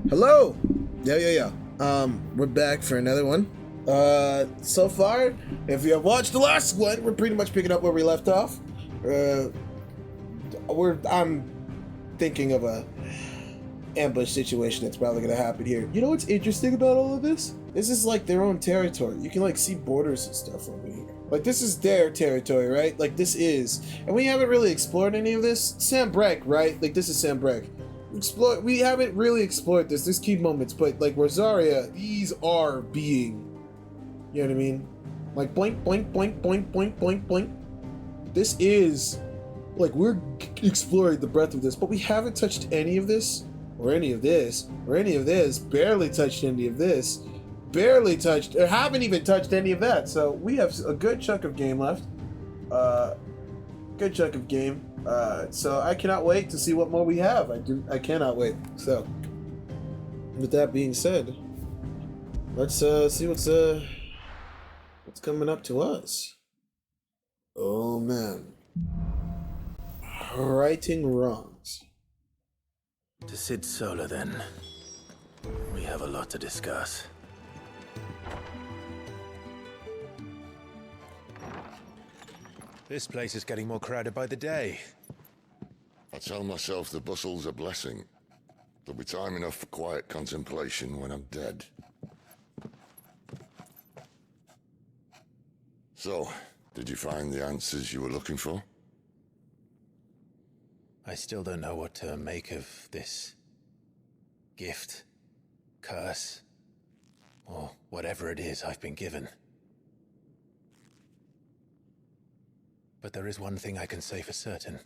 Hello. Yeah. We're back for another one. So far, if you have watched the last one, we're pretty much picking up where we left off. I'm thinking of a ambush situation that's probably gonna happen here. You know what's interesting about all of this? This is like their own territory. You can like see borders and stuff over here. Like this is their territory, right? Like this is, and we haven't really explored any of this. Sam Breck, right? Like this is Sam Breck. We haven't really explored this. There's key moments, but like Rosaria, these are being, you know what I mean? Like blink, blink, blink, blink, blink, blink, blink. This is like we're exploring the breadth of this, but we haven't touched any of this, or any of this, or any of this. Barely touched any of this. Barely touched, or haven't even touched any of that. So we have a good chunk of game left. Good chunk of game. So I cannot wait to see what more we have. I cannot wait. So, with that being said, let's see what's coming up to us. Oh man, righting wrongs. To Sid Solar, then. We have a lot to discuss. This place is getting more crowded by the day. I tell myself the bustle's a blessing. There'll be time enough for quiet contemplation when I'm dead. So, did you find the answers you were looking for? I still don't know what to make of this gift, curse, or whatever it is I've been given. But there is one thing I can say for certain.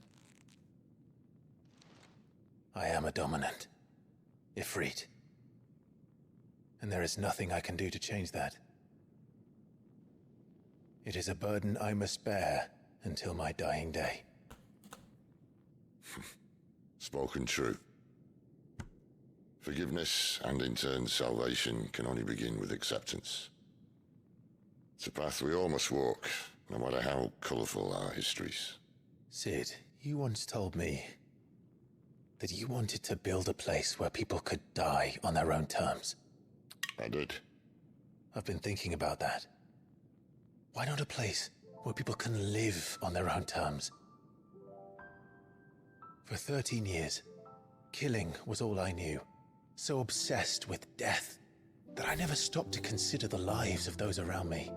I am a dominant, Ifrit. And there is nothing I can do to change that. It is a burden I must bear until my dying day. Spoken true. Forgiveness, and in turn salvation, can only begin with acceptance. It's a path we all must walk, no matter how colourful our histories. Sid, you once told me that you wanted to build a place where people could die on their own terms. I did. I've been thinking about that. Why not a place where people can live on their own terms? For 13 years, killing was all I knew. So obsessed with death that I never stopped to consider the lives of those around me.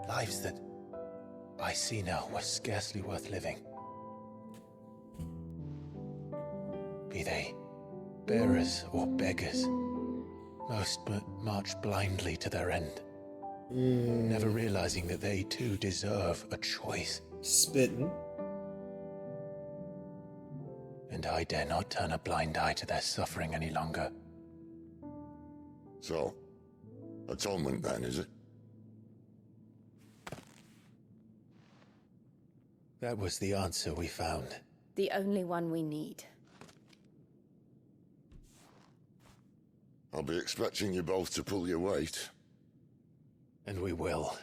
Lives that I see now were scarcely worth living. Be they bearers or beggars, most march blindly to their end, never realizing that they too deserve a choice. Spitting. And I dare not turn a blind eye to their suffering any longer. So, atonement then, is it? That was the answer we found. The only one we need. I'll be expecting you both to pull your weight. And we will.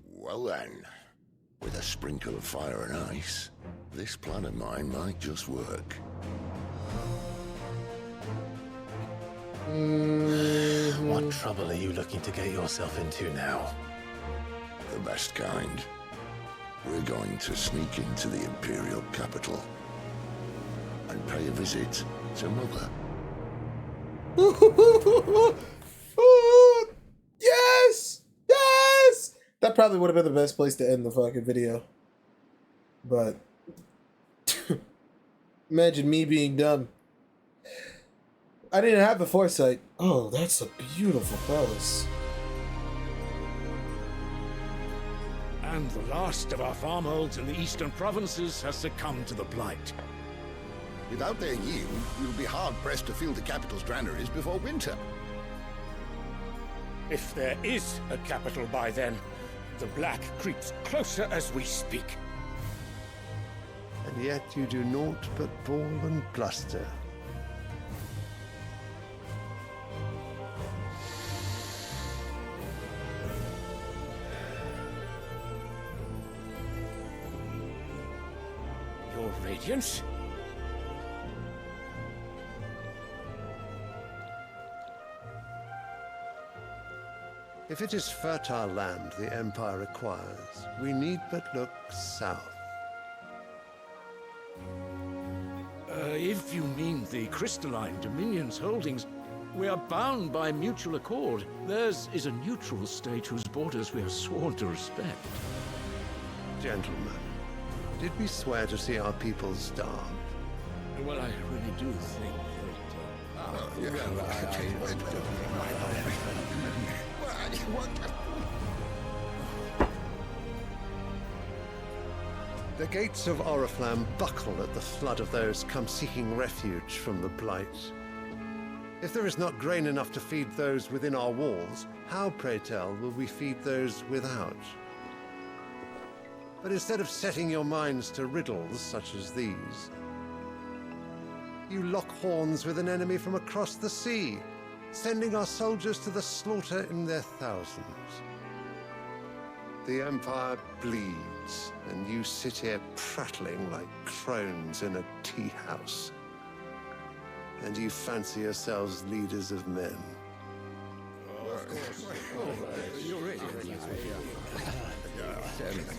Well then, with a sprinkle of fire and ice, this plan of mine might just work. What trouble are you looking to get yourself into now? The best kind. We're going to sneak into the Imperial capital and pay a visit to Mother. Yes! Yes! That probably would have been the best place to end the fucking video. But imagine me being dumb. I didn't have the foresight. Oh, that's a beautiful palace. And the last of our farmholds in the eastern provinces has succumbed to the blight. Without their yield, we'll be hard-pressed to fill the capital's granaries before winter. If there is a capital by then, the black creeps closer as we speak. And yet you do naught but bawl and bluster. Your Radiance? If it is fertile land the Empire requires, we need but look south. If you mean the crystalline Dominion's holdings, we are bound by mutual accord. Theirs is a neutral state whose borders we are sworn to respect. Gentlemen, did we swear to see our people starve? Well, I really do think The gates of Oriflamme buckle at the flood of those come seeking refuge from the Blight. If there is not grain enough to feed those within our walls, how, pray tell, will we feed those without? But instead of setting your minds to riddles such as these, you lock horns with an enemy from across the sea, sending our soldiers to the slaughter in their thousands. The Empire bleeds, and you sit here prattling like crones in a tea house. And you fancy yourselves leaders of men.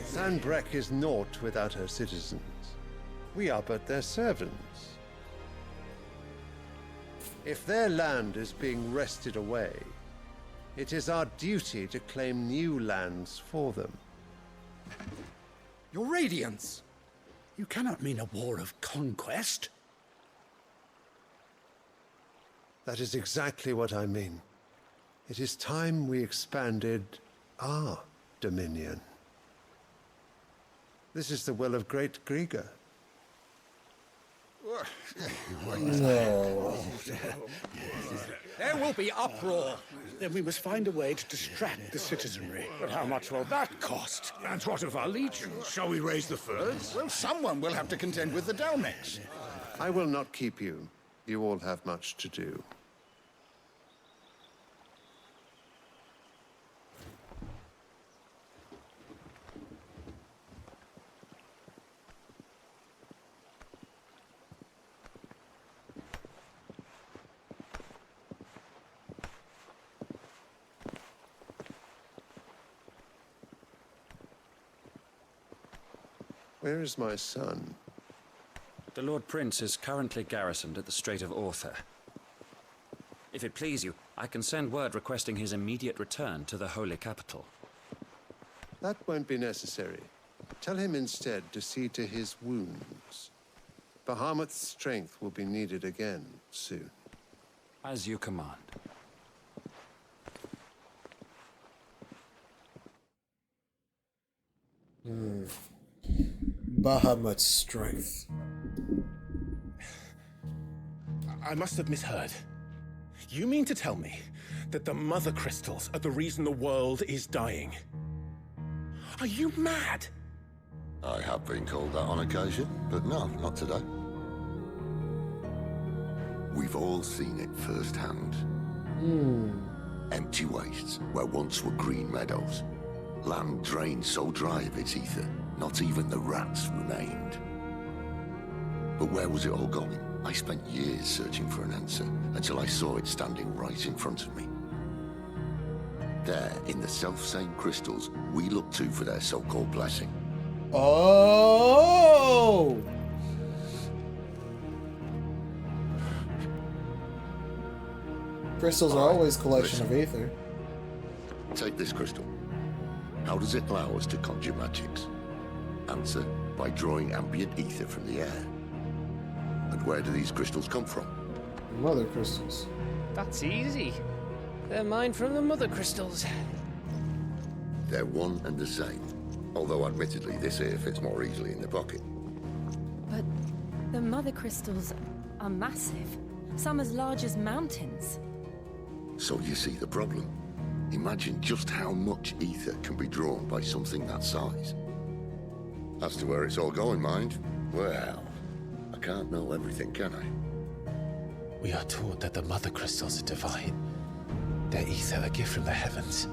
Sandbreck is naught without her citizens. We are but their servants. If their land is being wrested away, it is our duty to claim new lands for them. Your Radiance! You cannot mean a war of conquest. That is exactly what I mean. It is time we expanded our dominion. This is the will of great Grieger. No. There will be uproar. Then we must find a way to distract the citizenry. But how much will that cost? And what of our legions? Shall we raise the furs? Well, someone will have to contend with the Dalmex. I will not keep you. You all have much to do. Where is my son? The Lord Prince is currently garrisoned at the Strait of Author. If it please you, I can send word requesting his immediate return to the Holy Capital. That won't be necessary. Tell him instead to see to his wounds. Bahamut's strength will be needed again soon. As you command. Bahamut's strength. I must have misheard. You mean to tell me that the mother crystals are the reason the world is dying? Are you mad? I have been called that on occasion, but no, not today. We've all seen it firsthand. Empty wastes where once were green meadows. Land drained so dry of its ether, not even the rats remained. But where was it all going? I spent years searching for an answer, until I saw it standing right in front of me. There, in the self-same crystals we look to for their so-called blessing. Oh! Crystals are always a collection of ether. Take this crystal. How does it allow us to conjure magics? Answer, by drawing ambient ether from the air. And where do these crystals come from? Mother crystals. That's easy. They're mined from the mother crystals. They're one and the same. Although admittedly this here fits more easily in the pocket. But the mother crystals are massive. Some as large as mountains. So you see the problem. Imagine just how much ether can be drawn by something that size. As to where it's all going, mind, well, I can't know everything, can I? We are taught that the mother crystals are divine. Their ether a gift from the heavens.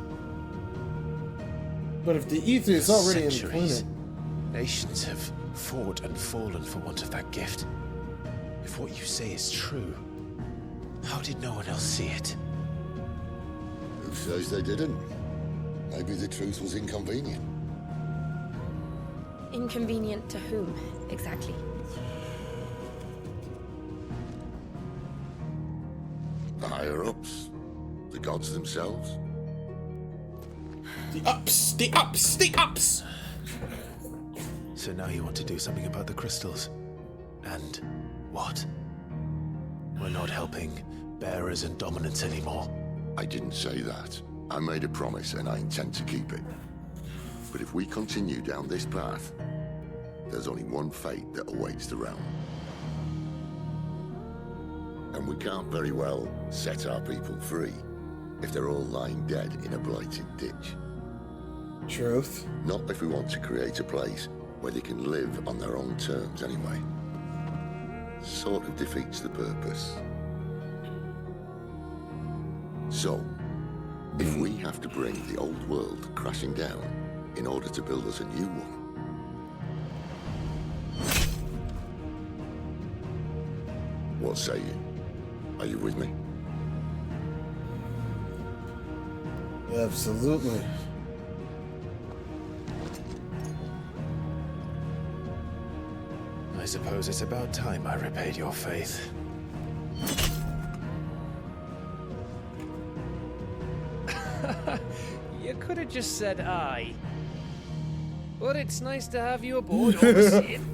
But if the ether is already in the centuries, planet, nations have fought and fallen for want of that gift. If what you say is true, how did no one else see it? Who says they didn't? Maybe the truth was inconvenient. Inconvenient to whom, exactly? The higher-ups, the gods themselves. The ups, the ups, the ups! So now you want to do something about the crystals? And what? We're not helping bearers and dominants anymore. I didn't say that. I made a promise and I intend to keep it. But if we continue down this path, there's only one fate that awaits the realm. And we can't very well set our people free if they're all lying dead in a blighted ditch. Truth. Not if we want to create a place where they can live on their own terms anyway. Sort of defeats the purpose. So, if we have to bring the old world crashing down in order to build us a new one, what say you? Are you with me? Absolutely. I suppose it's about time I repaid your faith. You could have just said aye. But it's nice to have you aboard, overseeing.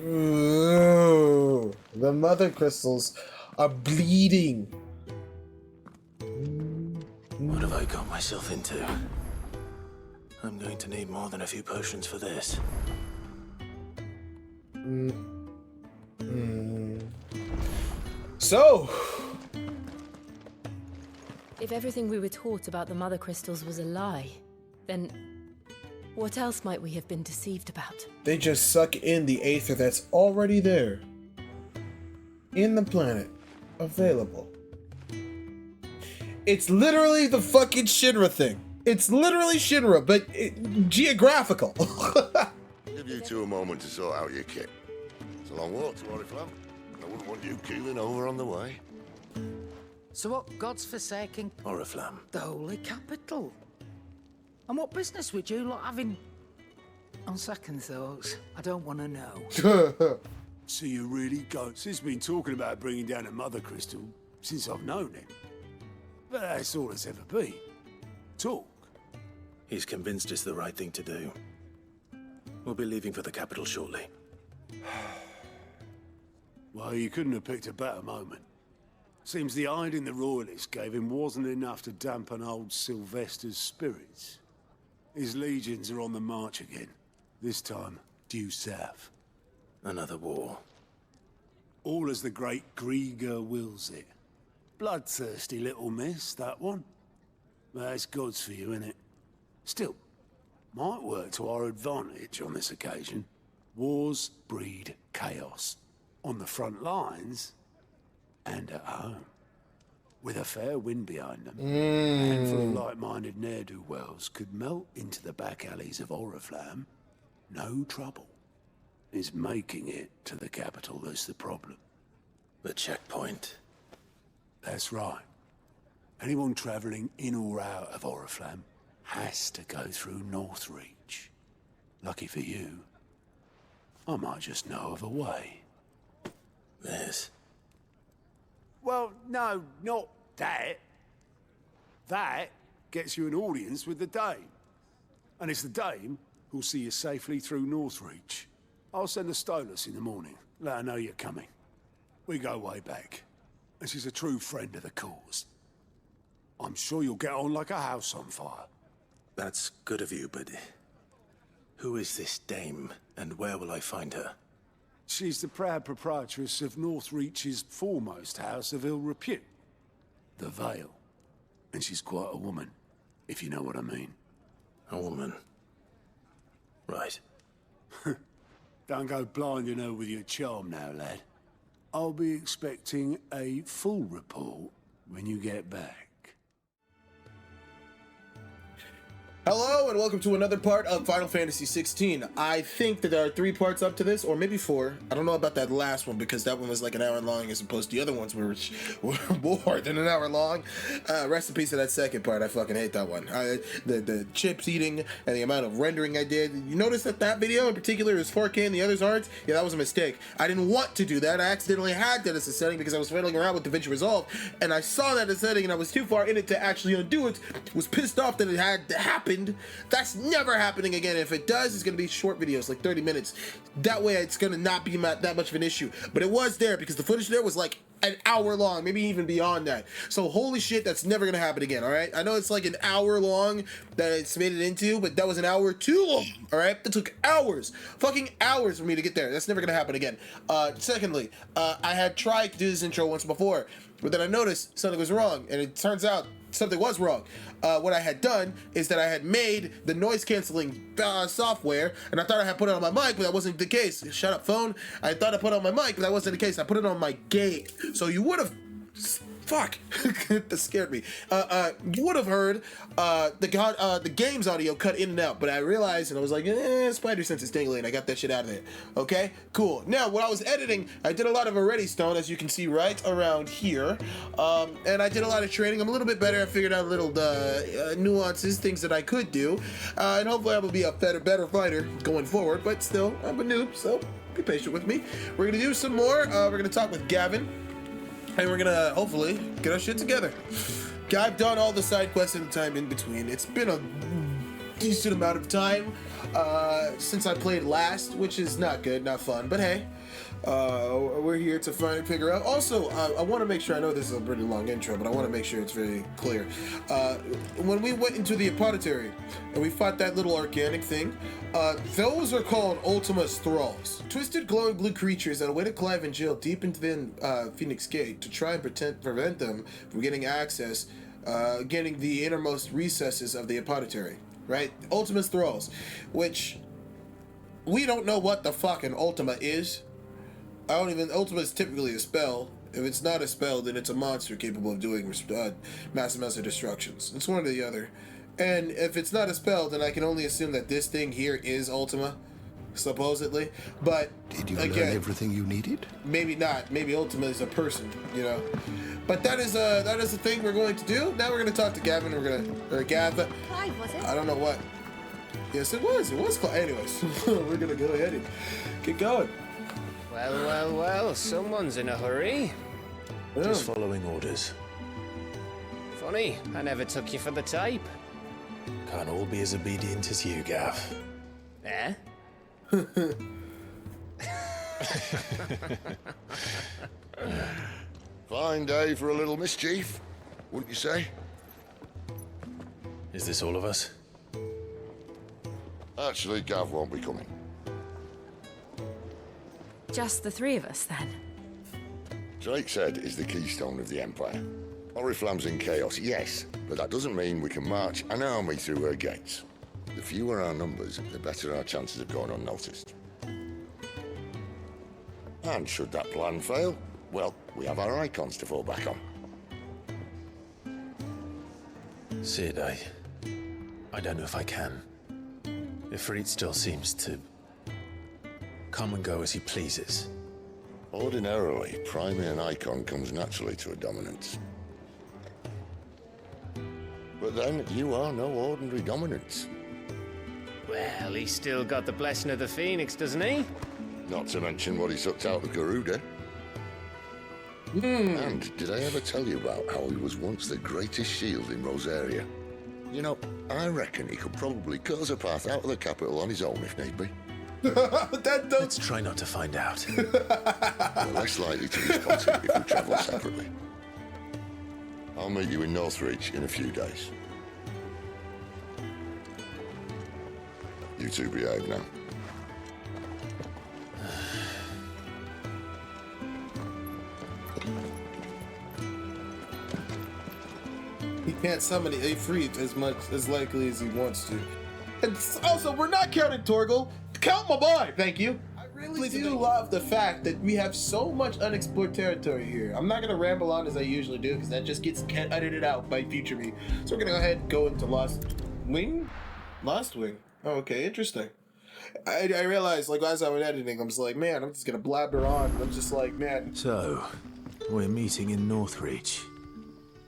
Ooh, the mother crystals are bleeding. What have I got myself into? I'm going to need more than a few potions for this. So, If everything we were taught about the mother crystals was a lie, then what else might we have been deceived about? they just suck in the aether that's already there. In the planet. Available. It's literally the fucking Shinra thing. It's literally Shinra, but geographical. Give you two a moment to sort out your kit. It's a long walk to Oriflamme. I wouldn't want you keeling over on the way. So what god's forsaking? Oriflamme. The holy capital. And what business would you lot having? On second thoughts, I don't want to know. So you really go. Sis been talking about bringing down a mother crystal since I've known him. But that's all it's ever been. Talk. He's convinced it's the right thing to do. We'll be leaving for the capital shortly. Well, you couldn't have picked a better moment. Seems the hiding the royalists gave him wasn't enough to dampen old Sylvester's spirits. His legions are on the march again. This time, due south. Another war. All as the great Grieger wills it. Bloodthirsty little miss, that one. That's God's for you, innit? Still, might work to our advantage on this occasion. Wars breed chaos. On the front lines, and at home. With a fair wind behind them, a handful of like-minded ne'er-do-wells could melt into the back alleys of Oriflamme. No trouble. It's making it to the capital that's the problem. The checkpoint. That's right. Anyone travelling in or out of Oriflamme has to go through Northreach. Lucky for you, I might just know of a way. This. Well, no, not that. That gets you an audience with the Dame. And it's the Dame who'll see you safely through Northreach. I'll send the Stolas in the morning. Let her know you're coming. We go way back. And she's a true friend of the cause. I'm sure you'll get on like a house on fire. That's good of you, but who is this dame, and where will I find her? She's the proud proprietress of Northreach's foremost house of ill repute, the Vale. And she's quite a woman, if you know what I mean. A woman. Right. Don't go blinding her with your charm now, lad. I'll be expecting a full report when you get back. Hello and welcome to another part of Final Fantasy 16. I think that there are 3 parts up to this, or maybe 4. I don't know about that last one because that one was like an hour long as opposed to the other ones were more than an hour long. Rest in peace to that second part. I fucking hate that one. The chips eating and the amount of rendering I did. You notice that that video in particular is 4K and the others aren't? Yeah, that was a mistake. I didn't want to do that. I accidentally had that as a setting because I was fiddling around with DaVinci Resolve and I saw that as a setting and I was too far in it to actually undo it. Was pissed off that it had happened. That's never happening again. If it does, it's gonna be short videos, like 30 minutes. That way it's gonna not be that much of an issue. But it was there because the footage there was like an hour long, maybe even beyond that. So holy shit, that's never gonna happen again, all right? I know it's like an hour long that it's made it into, but that was an hour too long, all right? That took hours, fucking hours for me to get there. That's never gonna happen again. Secondly, I had tried to do this intro once before, but then I noticed something was wrong, and it turns out something was wrong. What I had done is that I had made the noise canceling software, and I thought I had put it on my mic, but that wasn't the case. Shut up, phone. I thought I put it on my mic, but that wasn't the case. I put it on my gate. So you would have... Fuck. That scared me. You would have heard the game's audio cut in and out, but I realized, and I was like, spider sense is tingling. I got that shit out of there. Okay, cool. Now, when I was editing, I did a lot of Already Stone, as you can see right around here, and I did a lot of training. I'm a little bit better. I figured out little nuances, things that I could do, and hopefully I will be a better fighter going forward, but still, I'm a noob, so be patient with me. We're gonna do some more. We're gonna talk with Gavin. And we're gonna, hopefully, get our shit together. I've done all the side quests in the time in between. It's been a decent amount of time since I played last, which is not good, not fun, but hey. We're here to figure out. Also, I want to make sure, I know this is a pretty long intro, but I want to make sure it's very clear. When we went into the apothecary and we fought that little organic thing, those are called Ultima's Thralls. Twisted glowing blue creatures that awaited Clive in jail deep into the Phoenix Gate to try and prevent them from getting access, getting the innermost recesses of the apothecary. Right? Ultima's Thralls, which we don't know what the fucking Ultima is. Ultima is typically a spell. If it's not a spell, then it's a monster capable of doing massive amounts of destructions. It's one or the other. And if it's not a spell, then I can only assume that this thing here is Ultima, supposedly. But did you again, learn everything you needed? Maybe not. Maybe Ultima is a person, you know. But that is the thing we're going to do. Now we're going to talk to Gavin. Or Gav. Clive, was it? I don't know what. Yes, it was. It was Clive. Anyways, we're going to go ahead and get going. Well, someone's in a hurry. Just following orders. Funny, I never took you for the type. Can't all be as obedient as you, Gav. Eh? Fine day for a little mischief, wouldn't you say? Is this all of us? Actually, Gav won't be coming. Just the 3 of us, then? Drake's Head is the keystone of the Empire. Oriflamme's in chaos, yes, but that doesn't mean we can march an army through her gates. The fewer our numbers, the better our chances of going unnoticed. And should that plan fail, well, we have our icons to fall back on. Sid, I don't know if I can. Ifrit still seems to come and go as he pleases. Ordinarily, priming an icon comes naturally to a dominance. But then, you are no ordinary dominance. Well, he's still got the blessing of the Phoenix, doesn't he? Not to mention what he sucked out of Garuda. And did I ever tell you about how he was once the greatest shield in Rosaria? You know, I reckon he could probably cause a path out of the capital on his own if need be. Let's try not to find out. We're less likely to be spotted if we travel separately. I'll meet you in Northreach in a few days. You two behave now. He can't summon Ffxvi as likely as he wants to. And also, we're not counting Torgal. Count my boy, thank you. I really do love the fact that we have so much unexplored territory here. I'm not gonna ramble on as I usually do because that just gets edited out by future me. So we're gonna go ahead and go into Lost Wing. Lost Wing. Oh, okay, interesting. I realized, like, as I was editing, I was like, man, I'm just gonna blabber on. I'm just like, man. So, we're meeting in Northreach.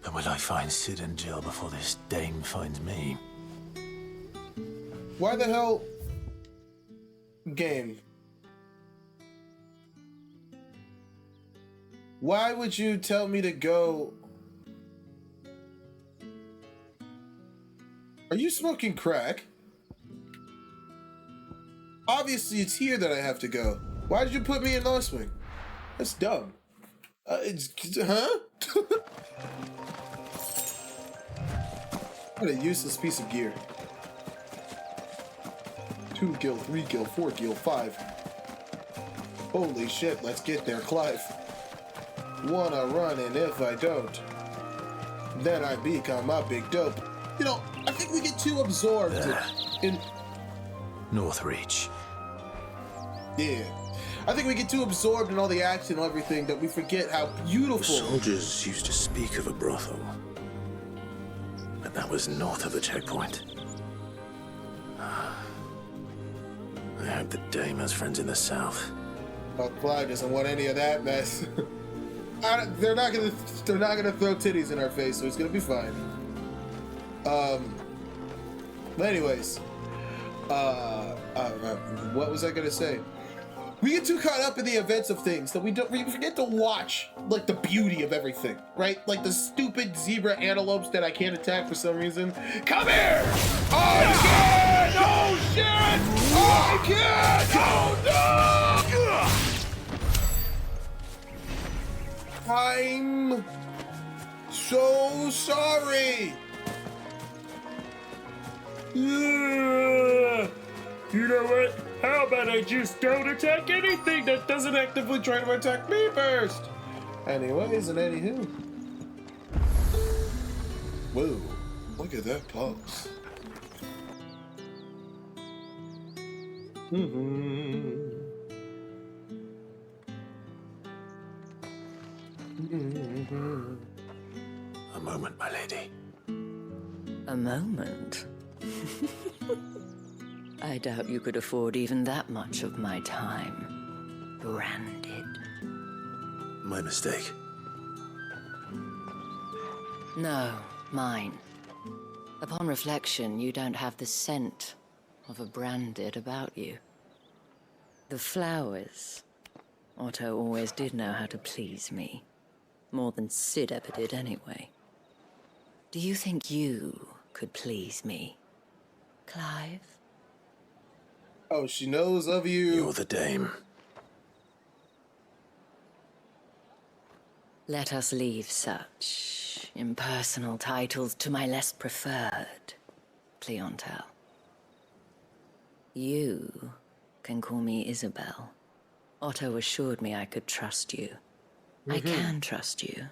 But will I find Sid and Jill before this dame finds me? Why the hell... Game. Why would you tell me to go... Are you smoking crack? Obviously, it's here that I have to go. Why did you put me in Lost Wing? That's dumb. Huh? What a useless piece of gear. 2 gil, 3 gil, 4 gil, 5. Holy shit, let's get there, Clive. Wanna run, and if I don't, then I become a big dope. You know, I think we get too absorbed in... Northreach. Yeah. I think we get too absorbed in all the action and everything that we forget how beautiful... The soldiers used to speak of a brothel. But that was north of the checkpoint. I hope the dame has friends in the south. Oh, Clyde doesn't want any of that mess. They're not gonna throw titties in our face, so it's gonna be fine. But anyways, what was I gonna say? We get too caught up in the events of things that we forget to watch, like, the beauty of everything, right? Like the stupid zebra antelopes that I can't attack for some reason. Come here! Oh, you can't! Oh, shit! Oh, I can't! Oh, no! I'm so sorry! You know what? How about I just don't attack anything that doesn't actively try to attack me first? Anyways, and anywho. Whoa, look at that pulse. A moment, my lady. A moment? I doubt you could afford even that much of my time. Branded. My mistake. No, mine. Upon reflection, you don't have the scent of a branded about you. The flowers. Otto always did know how to please me. More than Sid ever did anyway. Do you think you could please me, Clive? Oh, she knows of you. You're the dame. Let us leave such impersonal titles to my less preferred clientele. You can call me Isabel. Otto assured me I could trust you. I can trust you,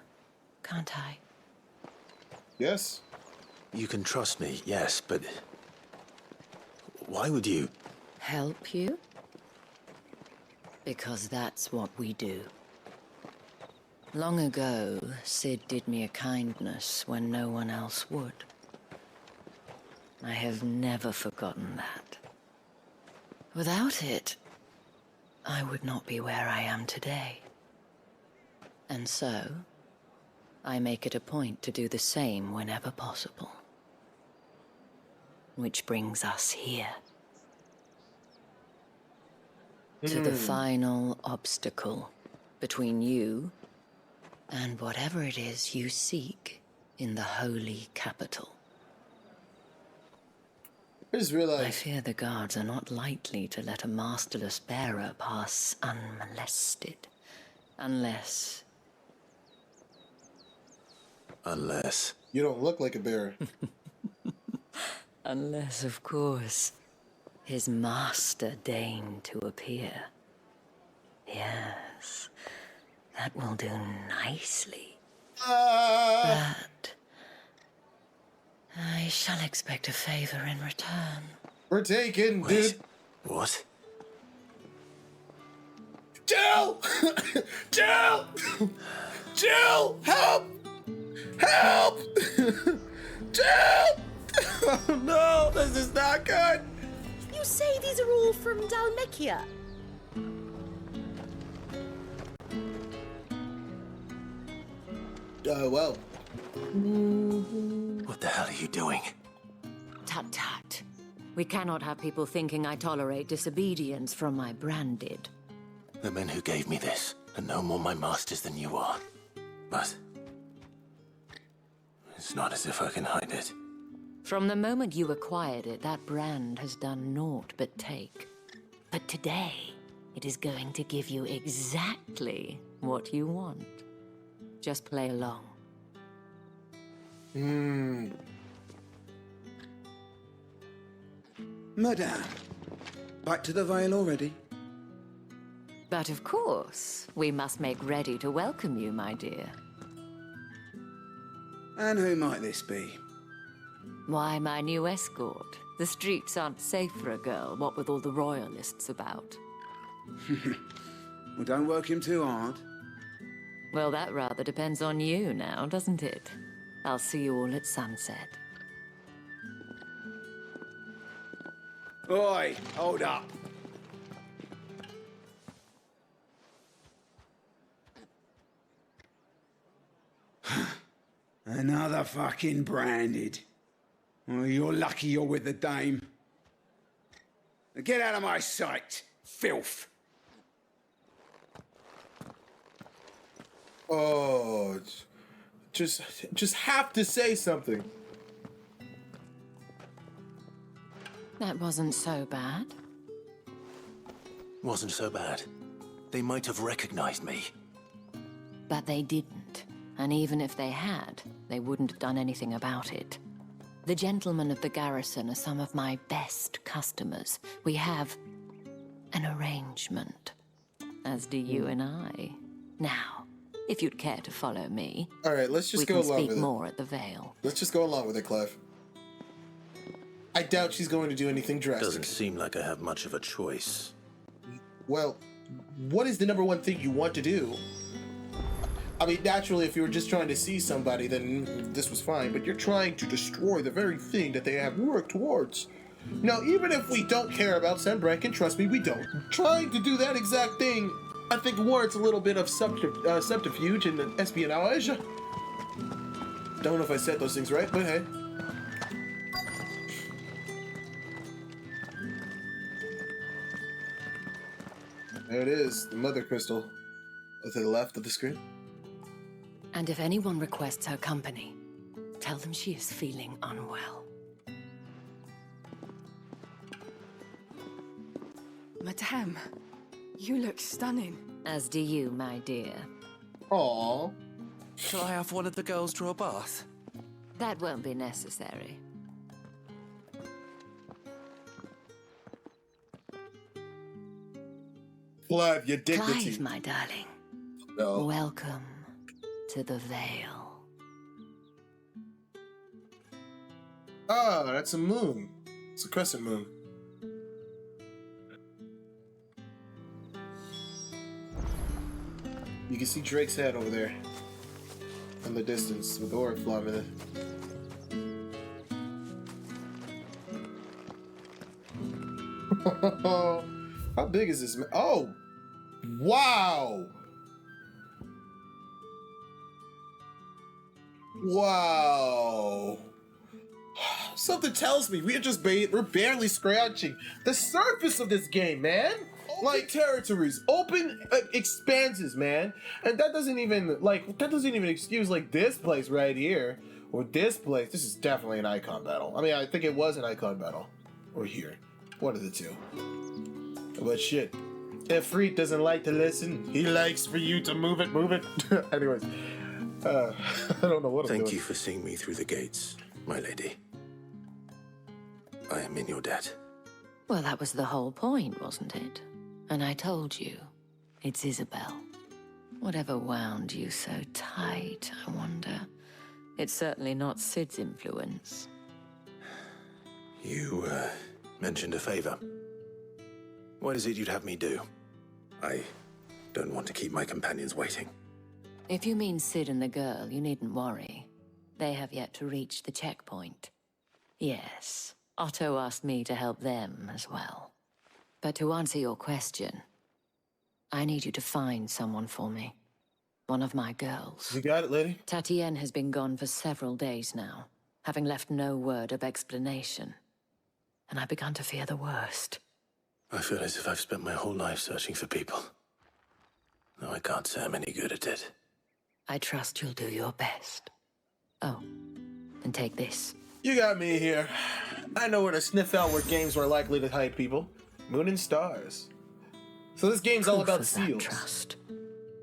can't I? Yes. You can trust me, yes, but... why would you... Help you? Because that's what we do. Long ago, Sid did me a kindness when no one else would. I have never forgotten that. Without it, I would not be where I am today. And so, I make it a point to do the same whenever possible. Which brings us here. To the final obstacle between you and whatever it is you seek in the holy capital. I just realized... I fear the guards are not likely to let a masterless bearer pass unmolested. Unless... Unless... You don't look like a bearer. Unless, of course, his master deigned to appear. Yes, that will do nicely. But I shall expect a favor in return. We're taken, dude. What? Jill! Jill! Jill! Help! Help! Jill! Oh no, this is not good. You say these are all from Dalmekia? Well. What the hell are you doing? Tut tut. We cannot have people thinking I tolerate disobedience from my branded. The men who gave me this are no more my masters than you are. But it's not as if I can hide it. From the moment you acquired it, that brand has done naught but take. But today, it is going to give you exactly what you want. Just play along. Madame, back to the Vale already? But of course, we must make ready to welcome you, my dear. And who might this be? Why, my new escort. The streets aren't safe for a girl, what with all the royalists about. Well, don't work him too hard. Well, that rather depends on you now, doesn't it? I'll see you all at sunset. Oi, hold up. Another fucking branded. Well, you're lucky you're with the dame. Now get out of my sight, filth. Oh, just have to say something. That wasn't so bad. Wasn't so bad. They might have recognized me. But they didn't. And even if they had, they wouldn't have done anything about it. The gentlemen of the garrison are some of my best customers. We have an arrangement, as do you and I. Now, if you'd care to follow me, all right, let's just go along with it. We can speak more at the Vale. Let's just go along with it, Clef. I doubt she's going to do anything drastic. Doesn't seem like I have much of a choice. Well, what is the number one thing you want to do? I mean, naturally, if you were just trying to see somebody, then this was fine, but you're trying to destroy the very thing that they have worked towards. Now, even if we don't care about Sanbreck, and trust me, we don't, trying to do that exact thing, I think warrants a little bit of subterfuge and espionage. Don't know if I said those things right, but hey. There it is, the Mother Crystal, to the left of the screen. And if anyone requests her company, tell them she is feeling unwell. Madame, you look stunning. As do you, my dear. Aww. Shall I have one of the girls draw a bath? That won't be necessary. Clive, your dignity. Clive, my darling. No. Welcome to the Vale. Ah, that's a moon. It's a crescent moon. You can see Drake's head over there in the distance with the orc flying in it. How big is this? Oh! Wow! Wow! Something tells me we're barely scratching the surface of this game, man. Like territories, open expanses, man, and that doesn't even excuse like this place right here or this place. This is definitely an icon battle. I mean, I think it was an icon battle, or here, one of the two. But shit, if Ffxvi doesn't like to listen, he likes for you to move it. Anyways, I don't know what I'm doing. Thank you for seeing me through the gates, my lady. I am in your debt. Well, that was the whole point, wasn't it? And I told you, it's Isabel. Whatever wound you so tight, I wonder. It's certainly not Sid's influence. You, mentioned a favor. What is it you'd have me do? I don't want to keep my companions waiting. If you mean Sid and the girl, you needn't worry. They have yet to reach the checkpoint. Yes, Otto asked me to help them as well. But to answer your question, I need you to find someone for me. One of my girls. You got it, lady. Tatienne has been gone for several days now, having left no word of explanation. And I began to fear the worst. I feel as if I've spent my whole life searching for people. No, I can't say I'm any good at it. I trust you'll do your best. Oh, and take this. You got me here. I know where to sniff out where games were likely to hide people. Moon and stars. So this game's all about seals. Trust.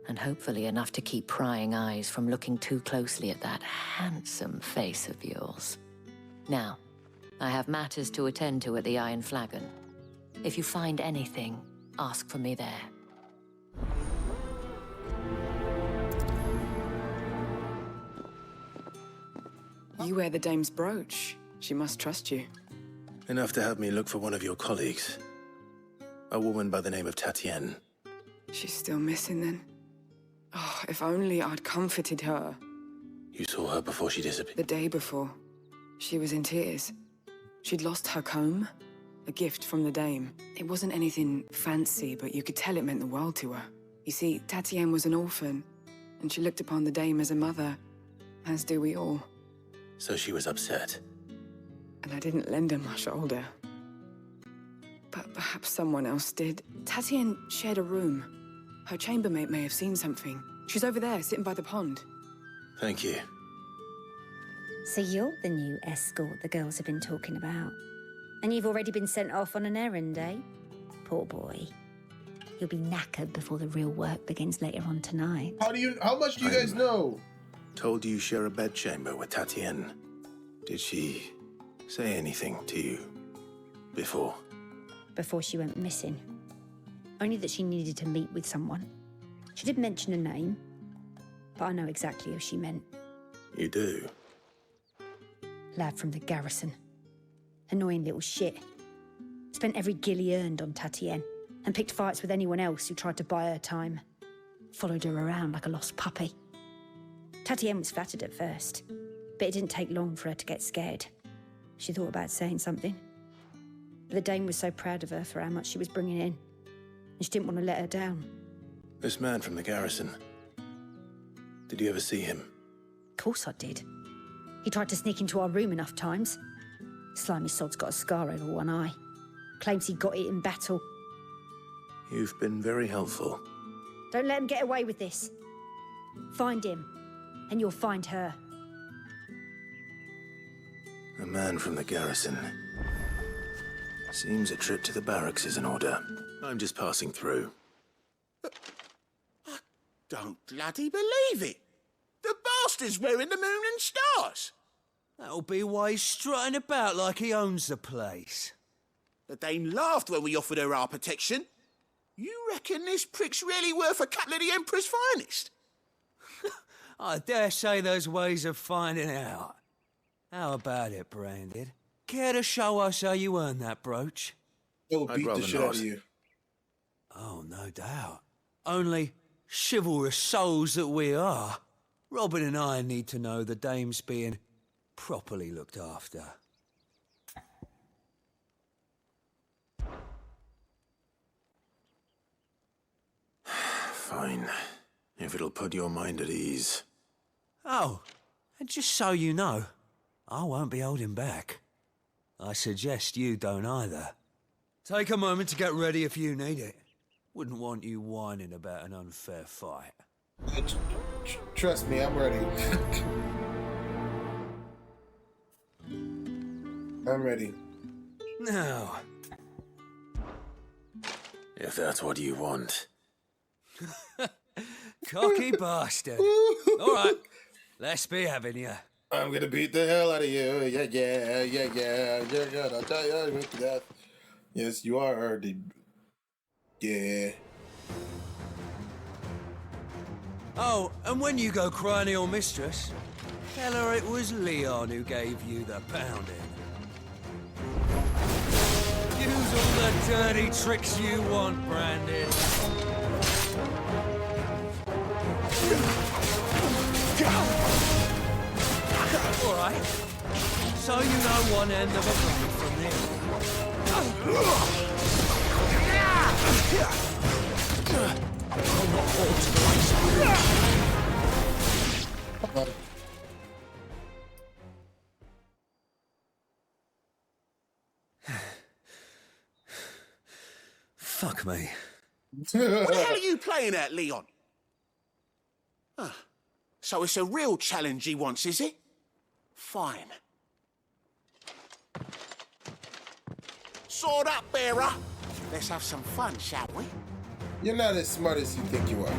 And hopefully enough to keep prying eyes from looking too closely at that handsome face of yours. Now, I have matters to attend to at the Iron Flagon. If you find anything, ask for me there. You wear the dame's brooch. She must trust you. Enough to have me look for one of your colleagues. A woman by the name of Tatienne. She's still missing then. Oh, if only I'd comforted her. You saw her before she disappeared? The day before. She was in tears. She'd lost her comb, a gift from the dame. It wasn't anything fancy, but you could tell it meant the world to her. You see, Tatienne was an orphan, and she looked upon the dame as a mother, as do we all. So she was upset. And I didn't lend her my shoulder. But perhaps someone else did. Tatienne shared a room. Her chambermaid may have seen something. She's over there, sitting by the pond. Thank you. So you're the new escort the girls have been talking about. And you've already been sent off on an errand, eh? Poor boy. You'll be knackered before the real work begins later on tonight. How much do you guys know? Told you share a bedchamber with Tatienne. Did she say anything to you before? Before she went missing. Only that she needed to meet with someone. She did mention a name, but I know exactly who she meant. You do? Lad from the garrison. Annoying little shit. Spent every guil he earned on Tatienne, and picked fights with anyone else who tried to buy her time. Followed her around like a lost puppy. Tatienne was flattered at first, but it didn't take long for her to get scared. She thought about saying something. But the dame was so proud of her for how much she was bringing in, and she didn't want to let her down. This man from the garrison. Did you ever see him? Of course I did. He tried to sneak into our room enough times. Slimy sod's got a scar over one eye. Claims he got it in battle. You've been very helpful. Don't let him get away with this. Find him, and you'll find her. A man from the garrison. Seems a trip to the barracks is in order. I'm just passing through. Don't bloody believe it! The bastard's wearing the moon and stars! That'll be why he's strutting about like he owns the place. The dame laughed when we offered her our protection. You reckon this prick's really worth a couple of the Emperor's finest? I dare say there's ways of finding out. How about it, Branded? Care to show us how you earned that brooch? It'll beat the shit out of you. Oh, no doubt. Only chivalrous souls that we are, Robin and I need to know the dame's being properly looked after. Fine. If it'll put your mind at ease. Oh, and just so you know, I won't be holding back. I suggest you don't either. Take a moment to get ready if you need it. Wouldn't want you whining about an unfair fight. Trust me, I'm ready. I'm ready. Now. If that's what you want. Cocky bastard. All right, let's be having you. I'm gonna beat the hell out of you. Yeah, yeah, yeah, yeah. You're gonna die with death. Yes, you are. Yeah. Oh, and when you go cry to your mistress, tell her it was Leon who gave you the pounding. Use all the dirty tricks you want, Brandon. All right. so you know one end of a blade from the other. Fuck me. What the hell are you playing at, Leon? Huh. So it's a real challenge he wants, is it? Fine. Sword up, bearer. Let's have some fun, shall we? You're not as smart as you think you are.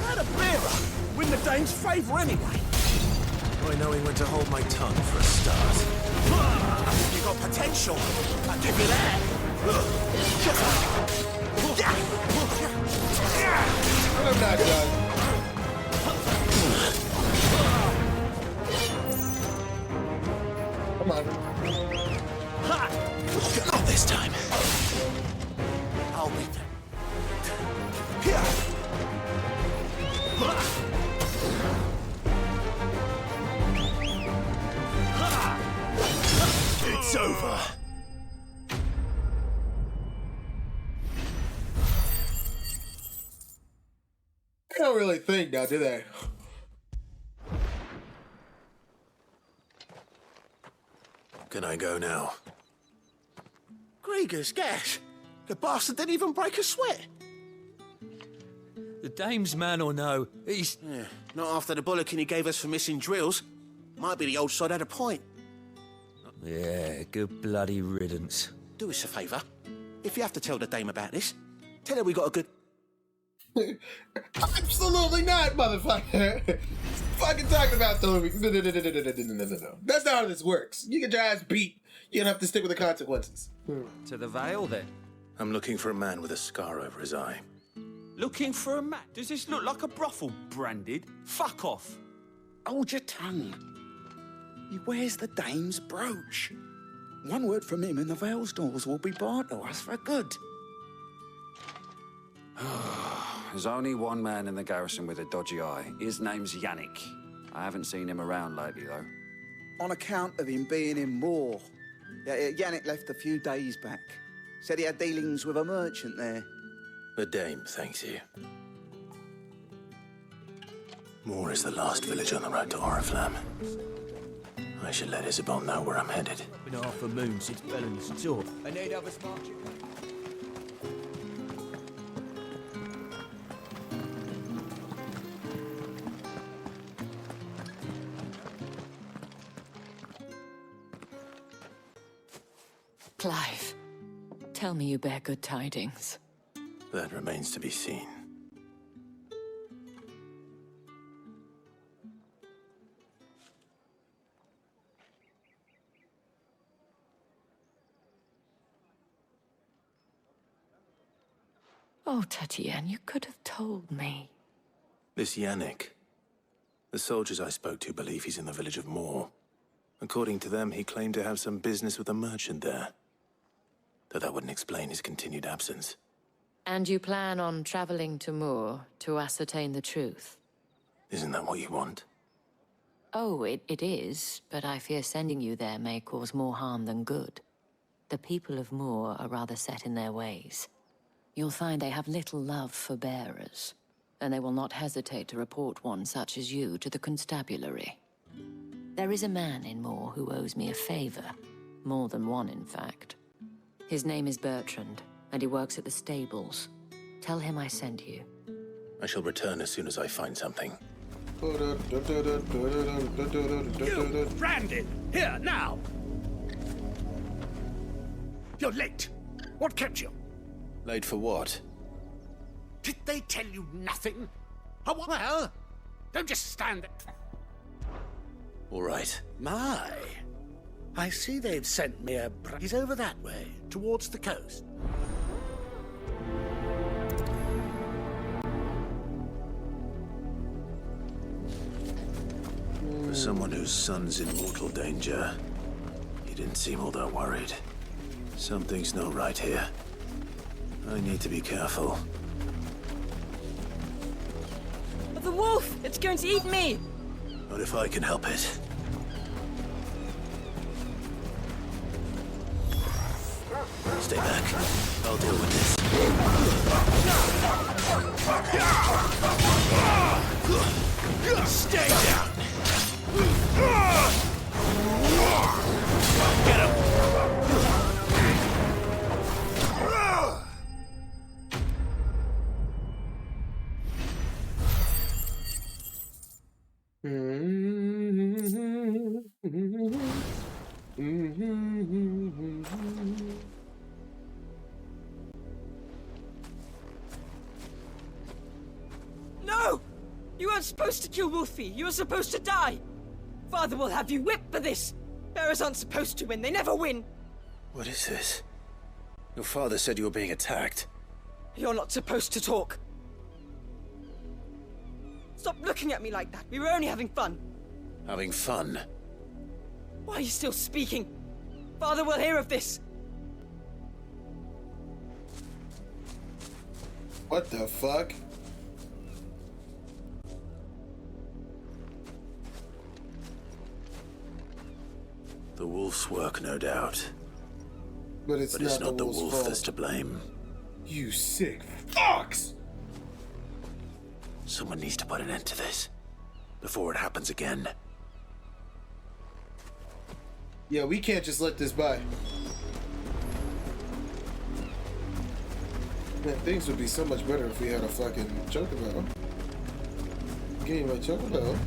Not a bearer. Win the dame's favour anyway. I know he went to hold my tongue for a start. You got potential. I'll give you that. I'm not done. Come on. Not this time. I'll beat them. It's over. They don't really think now, do they? Can I go now? Grieger's gas. The bastard didn't even break a sweat. The dame's man or no, he's... Yeah, not after the bollocking he gave us for missing drills. Might be the old sod had a point. Yeah, good bloody riddance. Do us a favour. If you have to tell the dame about this, tell her we got a good... Absolutely not, motherfucker. Fucking talking about throwing. No. That's not how this works. You get your ass beat. You're gonna have to stick with the consequences. To the Vale, then? I'm looking for a man with a scar over his eye. Looking for a mat? Does this look like a brothel, Branded? Fuck off. Hold your tongue. He wears the dame's brooch. One word from him and the Vale's doors will be barred to us for good. There's only one man in the garrison with a dodgy eye. His name's Yannick. I haven't seen him around lately, though. On account of him being in Moor. Yannick left a few days back. Said he had dealings with a merchant there. The dame thanks you. Moor is the last village on the road to Oriflamme. I should let Isabel know where I'm headed. Been half a moon since Bellen's tour. I need others marching. Clive, tell me you bear good tidings. That remains to be seen. Oh, Tatienne, you could have told me. This Yannick. The soldiers I spoke to believe he's in the village of Moor. According to them, he claimed to have some business with a merchant there. Though that wouldn't explain his continued absence. And you plan on traveling to Moor to ascertain the truth? Isn't that what you want? Oh, it is, but I fear sending you there may cause more harm than good. The people of Moor are rather set in their ways. You'll find they have little love for bearers, and they will not hesitate to report one such as you to the constabulary. There is a man in Moor who owes me a favor. More than one, in fact. His name is Bertrand, and he works at the stables. Tell him I sent you. I shall return as soon as I find something. You, Brandon! Here, now! You're late. What kept you? Late for what? Did they tell you nothing? Oh, well, don't just stand there. All right. My. I see they've sent me a... He's over that way, towards the coast. For someone whose son's in mortal danger, he didn't seem all that worried. Something's not right here. I need to be careful. The wolf! It's going to eat me! Not if I can help it. Stay back. I'll deal with this. Stay down! Get him! No! You weren't supposed to kill Wolfie. You were supposed to die. Father will have you whipped for this. Bearers aren't supposed to win. They never win. What is this? Your father said you were being attacked. You're not supposed to talk. Stop looking at me like that. We were only having fun. Having fun? Why are you still speaking? Father will hear of this. What the fuck? The wolf's work, no doubt. But it's not the wolf fault. that's to blame. You sick fucks! Someone needs to put an end to this before it happens again. Yeah, we can't just let this by. Man, things would be so much better if we had a fucking chocobo. Give me my chocobo.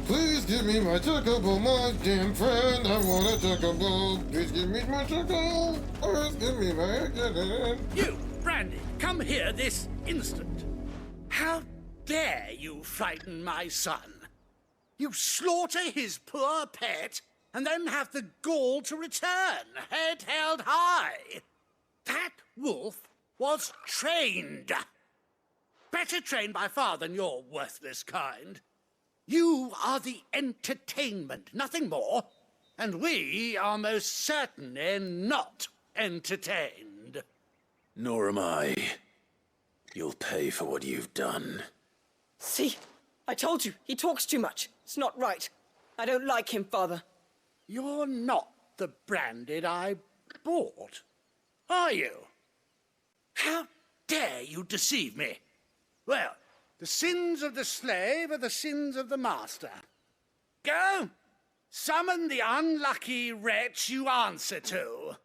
Please give me my chocobo, my damn friend. I want a chocobo. Please give me my chocobo. Please give me my... You, Brandy, come here this instant. How dare you frighten my son? You slaughter his poor pet, and then have the gall to return, head held high. That wolf was trained. Better trained by far than your worthless kind. You are the entertainment, nothing more. And we are most certainly not entertained. Nor am I. You'll pay for what you've done. See? I told you, he talks too much. It's not right. I don't like him, Father. You're not the Branded I bought, are you? How dare you deceive me? Well, the sins of the slave are the sins of the master. Go, summon the unlucky wretch you answer to.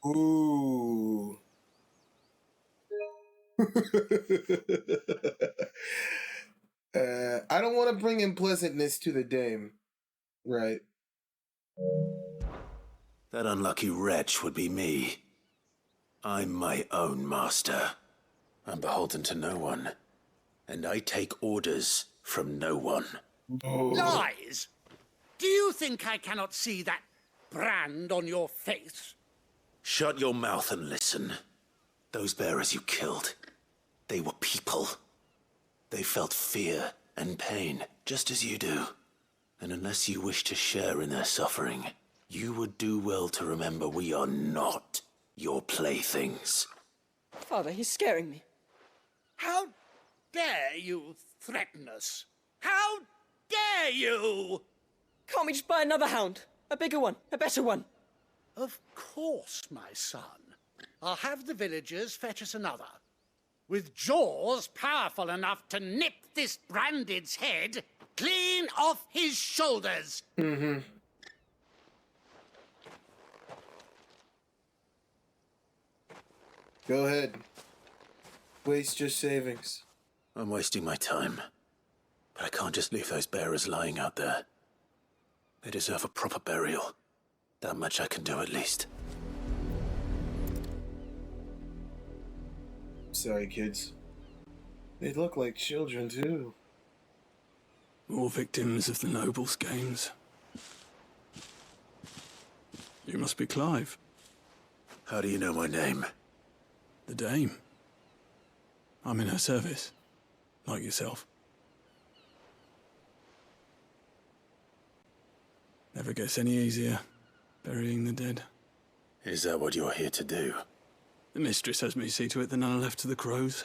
Ooh. I don't want to bring unpleasantness to the dame. Right. That unlucky wretch would be me. I'm my own master. I'm beholden to no one. And I take orders from no one. Lies! Do you think I cannot see that brand on your face? Shut your mouth and listen. Those bearers you killed, they were people. They felt fear and pain, just as you do. And unless you wish to share in their suffering, you would do well to remember we are not your playthings. Father, he's scaring me. How dare you threaten us? How dare you? Can't we just buy another hound? A bigger one, a better one. Of course, my son. I'll have the villagers fetch us another. With jaws powerful enough to nip this Branded's head clean off his shoulders. Mm-hmm. Go ahead. Waste your savings. I'm wasting my time. But I can't just leave those bearers lying out there. They deserve a proper burial. That much I can do at least. Sorry, kids. They look like children, too. All victims of the nobles' games. You must be Clive. How do you know my name? The Dame. I'm in her service, like yourself. Never gets any easier, burying the dead. Is that what you're here to do? The mistress has me see to it that none are left to the crows.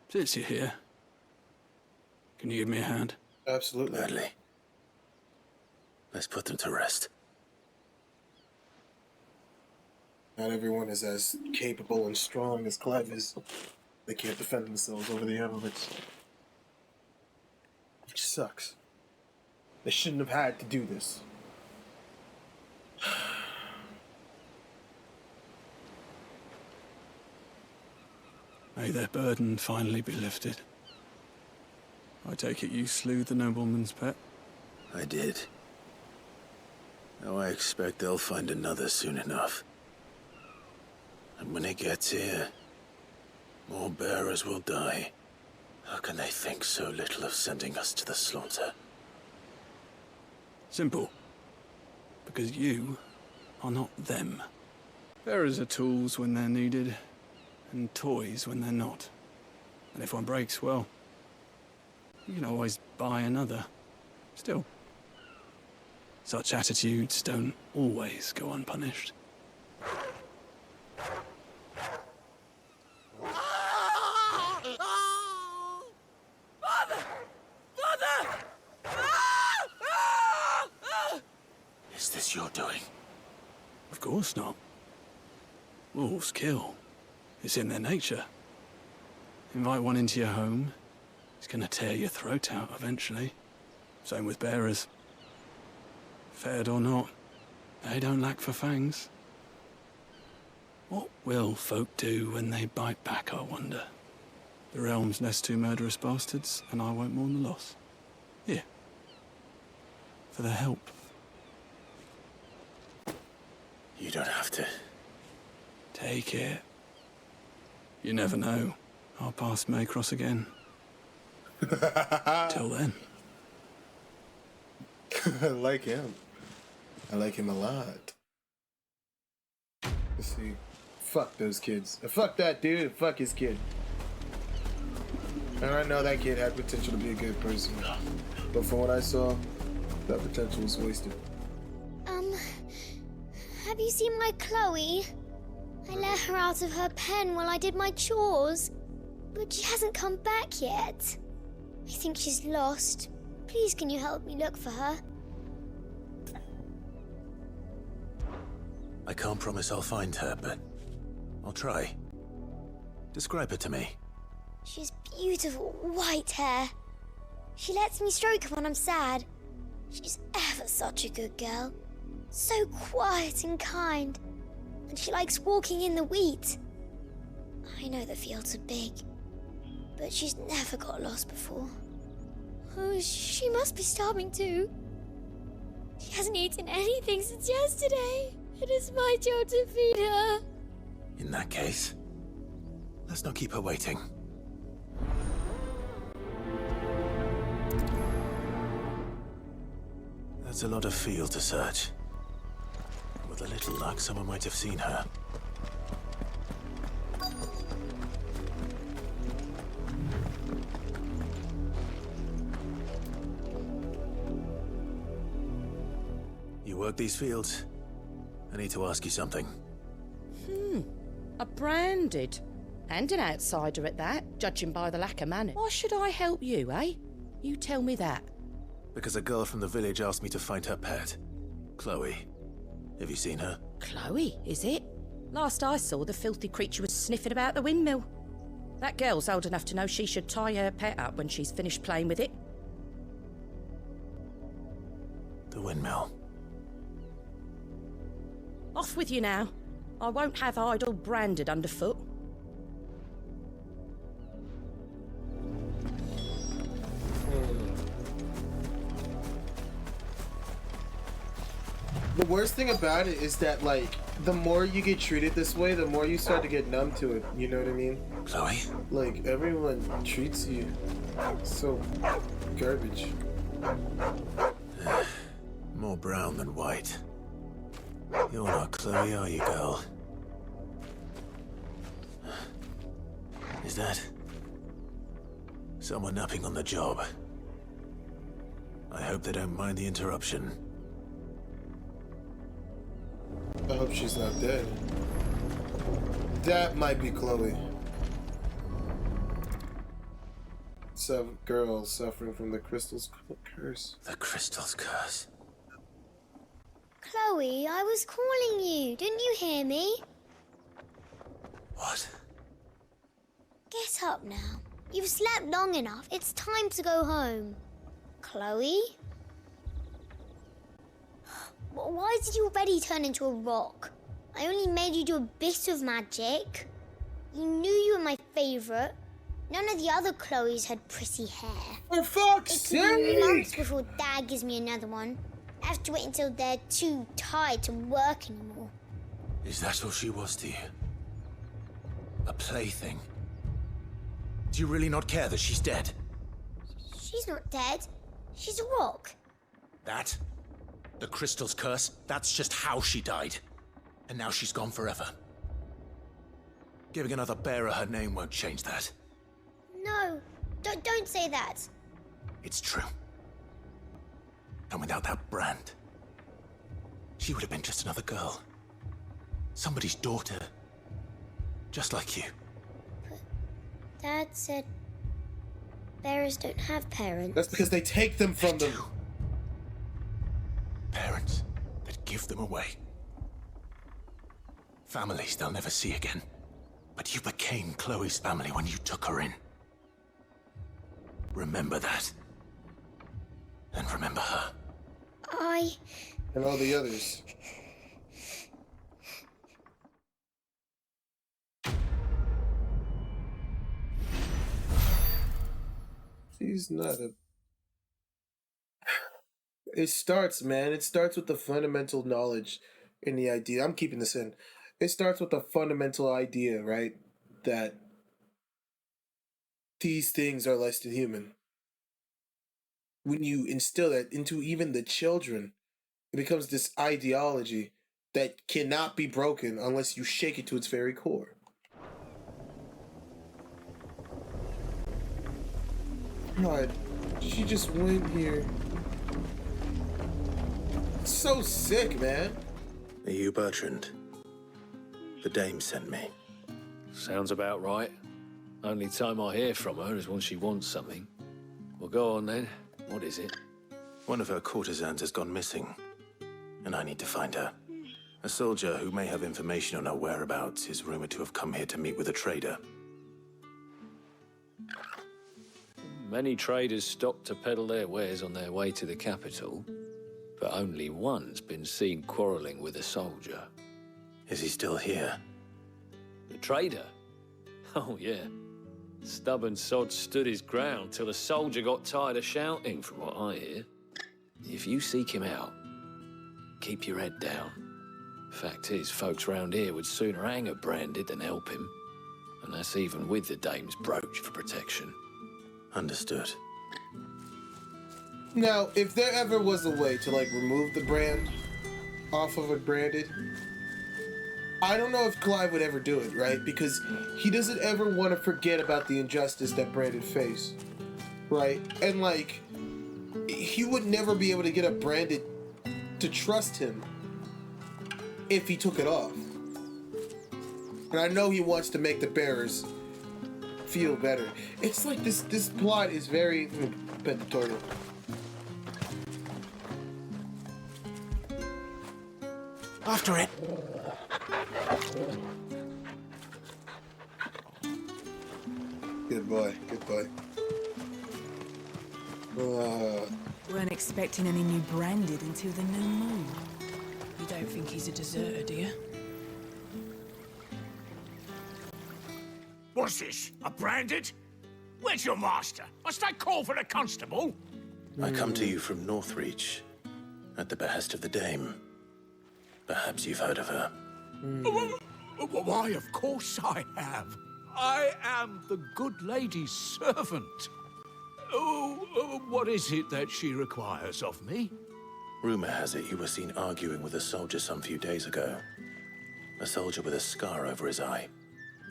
Since you're here, can you give me a hand? Absolutely. Gladly. Let's put them to rest. Not everyone is as capable and strong as Clive is. They can't defend themselves over the elements. Which sucks. They shouldn't have had to do this. May their burden finally be lifted. I take it you slew the nobleman's pet? I did. Now I expect they'll find another soon enough. And when it gets here, more bearers will die. How can they think so little of sending us to the slaughter? Simple. Because you are not them. Bearers are tools when they're needed, and toys when they're not. And if one breaks, well, you can always buy another. Still, such attitudes don't always go unpunished. Is this your doing? Of course not. Wolves kill. It's in their nature. Invite one into your home, he's gonna tear your throat out eventually. Same with bearers. Fed or not, they don't lack for fangs. What will folk do when they bite back, I wonder? The realm's less two murderous bastards, and I won't mourn the loss. Here. For the help. You don't have to. Take it. You never know. Our paths may cross again. Till then. I like him. I like him a lot. Let's see. Fuck those kids. Fuck that dude. Fuck his kid. And I know that kid had potential to be a good person. But from what I saw, that potential was wasted. Have you seen my Chloe? I let her out of her pen while I did my chores. But she hasn't come back yet. I think she's lost. Please, can you help me look for her? I can't promise I'll find her, but I'll try. Describe her to me. She has beautiful white hair. She lets me stroke her when I'm sad. She's ever such a good girl. So quiet and kind. And she likes walking in the wheat. I know the fields are big, but she's never got lost before. Oh, she must be starving too. She hasn't eaten anything since yesterday. It is my job to feed her. In that case, let's not keep her waiting. That's a lot of field to search. With a little luck, someone might have seen her. You work these fields? I need to ask you something. A branded. And an outsider at that, judging by the lack of manners. Why should I help you, eh? You tell me that. Because a girl from the village asked me to find her pet. Chloe. Have you seen her? Chloe, is it? Last I saw, the filthy creature was sniffing about the windmill. That girl's old enough to know she should tie her pet up when she's finished playing with it. The windmill. Off with you now. I won't have idle branded underfoot. The worst thing about it is that, like, the more you get treated this way, the more you start to get numb to it. You know what I mean? Chloe? Like, everyone treats you so garbage. More brown than white. You're not Chloe, are you, girl? Is that someone napping on the job? I hope they don't mind the interruption. I hope she's not dead. That might be Chloe. Some girl suffering from the crystal's curse. The crystal's curse. Chloe, I was calling you. Didn't you hear me? What? Get up now. You've slept long enough. It's time to go home. Chloe? Why did you already turn into a rock? I only made you do a bit of magic. You knew you were my favourite. None of the other Chloes had pretty hair. For fuck's sake! It could be months sake! before Dad gives me another one. I have to wait until they're too tired to work anymore. Is that all she was to you? A plaything? Do you really not care that she's dead? She's not dead. She's a rock. That? The crystal's curse? That's just how she died. And now she's gone forever. Giving another bearer her name won't change that. No, don't say that. It's true. And without that brand, she would have been just another girl. Somebody's daughter. Just like you. But Dad said bearers don't have parents. That's because they take them from them. Parents that give them away. Families they'll never see again. But you became Chloe's family when you took her in. Remember that. And remember her. And all the others. She's not a... It starts, man. It starts with the fundamental knowledge and the idea. I'm keeping this in. It starts with the fundamental idea, right? That these things are less than human. When you instill that into even the children, it becomes this ideology that cannot be broken unless you shake it to its very core. God, she just went here. It's so sick, man. Are you Bertrand? The dame sent me. Sounds about right. Only time I hear from her is when she wants something. Well, go on then. What is it? One of her courtesans has gone missing, and I need to find her. A soldier who may have information on her whereabouts is rumored to have come here to meet with a trader. Many traders stop to peddle their wares on their way to the capital, but only one's been seen quarrelling with a soldier. Is he still here? The trader? Oh, yeah. Stubborn sod stood his ground till the soldier got tired of shouting, from what I hear. If you seek him out, keep your head down. Fact is, folks round here would sooner hang a branded than help him. And that's even with the dame's brooch for protection. Understood. Now, if there ever was a way to, like, remove the brand off of a branded, I don't know if Clive would ever do it, right? Because he doesn't ever want to forget about the injustice that Branded faced, right? And, like, he would never be able to get a Branded to trust him if he took it off. And I know he wants to make the bearers feel better. It's like this plot is very... Pet the turtle. After it! Good boy, good boy. Weren't expecting any new branded until the new moon. You don't think he's a deserter, do you? What's this? A branded? Where's your master? Must I call for a constable? I come to you from Northreach, at the behest of the dame. Perhaps you've heard of her. Why, of course I have. I am the good lady's servant. Oh, what is it that she requires of me? Rumor has it you were seen arguing with a soldier some few days ago. A soldier with a scar over his eye.